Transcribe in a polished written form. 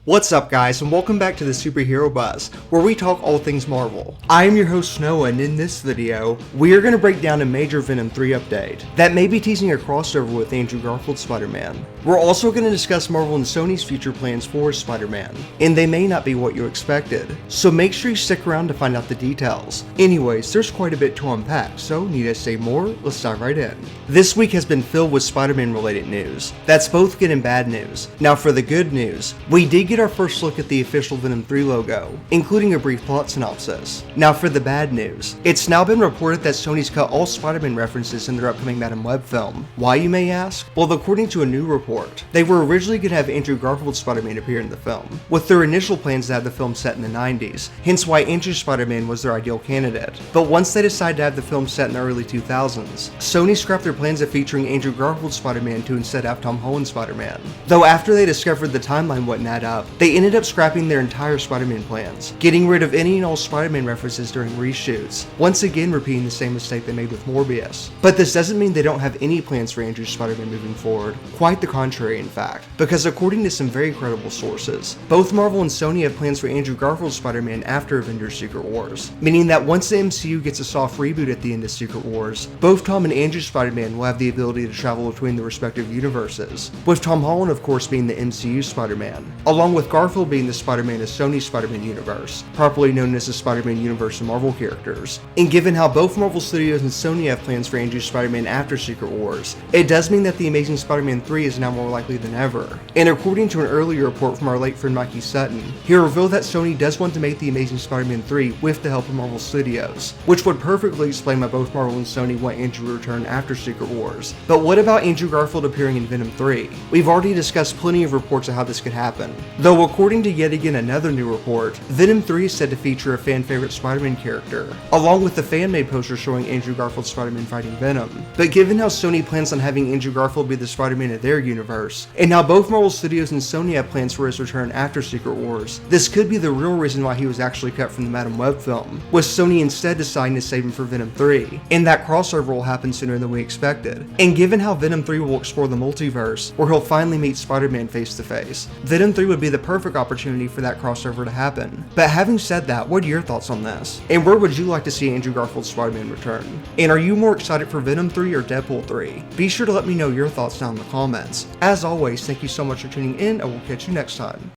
What's up guys, and welcome back to the Superhero Buzz, where we talk all things Marvel. I am your host Noah, and in this video, we are going to break down a major Venom 3 update that may be teasing a crossover with Andrew Garfield Spider-Man. We're also going to discuss Marvel and Sony's future plans for Spider-Man, and they may not be what you expected, so make sure you stick around to find out the details. Anyways, there's quite a bit to unpack, so need I say more? Let's dive right in. This week has been filled with Spider-Man related news. That's both good and bad news. Now for the good news, we did get our first look at the official Venom 3 logo, including a brief plot synopsis. Now for the bad news, it's now been reported that Sony's cut all Spider-Man references in their upcoming Madam Web film. Why, you may ask? Well, according to a new report, they were originally going to have Andrew Garfield Spider-Man appear in the film, with their initial plans to have the film set in the 90s, hence why Andrew Spider-Man was their ideal candidate. But once they decided to have the film set in the early 2000s, Sony scrapped their plans of featuring Andrew Garfield Spider-Man to instead have Tom Holland Spider-Man. Though after they discovered the timeline wouldn't add up, they ended up scrapping their entire Spider-Man plans, getting rid of any and all Spider-Man references during reshoots, once again repeating the same mistake they made with Morbius. But this doesn't mean they don't have any plans for Andrew Spider-Man moving forward, quite the contrary in fact, because according to some very credible sources, both Marvel and Sony have plans for Andrew Garfield Spider-Man after Avengers Secret Wars, meaning that once the MCU gets a soft reboot at the end of Secret Wars, both Tom and Andrew Spider-Man will have the ability to travel between the respective universes, with Tom Holland of course being the MCU Spider-Man, along with Garfield being the Spider-Man of Sony's Spider-Man universe, properly known as the Spider-Man universe of Marvel characters. And given how both Marvel Studios and Sony have plans for Andrew Spider-Man after Secret Wars, it does mean that The Amazing Spider-Man 3 is now more likely than ever. And according to an earlier report from our late friend Mikey Sutton, he revealed that Sony does want to make The Amazing Spider-Man 3 with the help of Marvel Studios, which would perfectly explain why both Marvel and Sony want Andrew to return after Secret Wars. But what about Andrew Garfield appearing in Venom 3? We've already discussed plenty of reports of how this could happen, though according to yet again another new report, Venom 3 is said to feature a fan favorite Spider-Man character, along with the fan-made poster showing Andrew Garfield Spider-Man fighting Venom. But given how Sony plans on having Andrew Garfield be the Spider-Man of their universe, and how both Marvel Studios and Sony have plans for his return after Secret Wars, this could be the real reason why he was actually cut from the Madam Web film, with Sony instead deciding to save him for Venom 3, and that crossover will happen sooner than we expected. And given how Venom 3 will explore the multiverse, where he'll finally meet Spider-Man face to face, Venom 3 would be the perfect opportunity for that crossover to happen. But having said that, what are your thoughts on this? And where would you like to see Andrew Garfield's Spider-Man return? And are you more excited for Venom 3 or Deadpool 3? Be sure to let me know your thoughts down in the comments. As always, thank you so much for tuning in, and we'll catch you next time.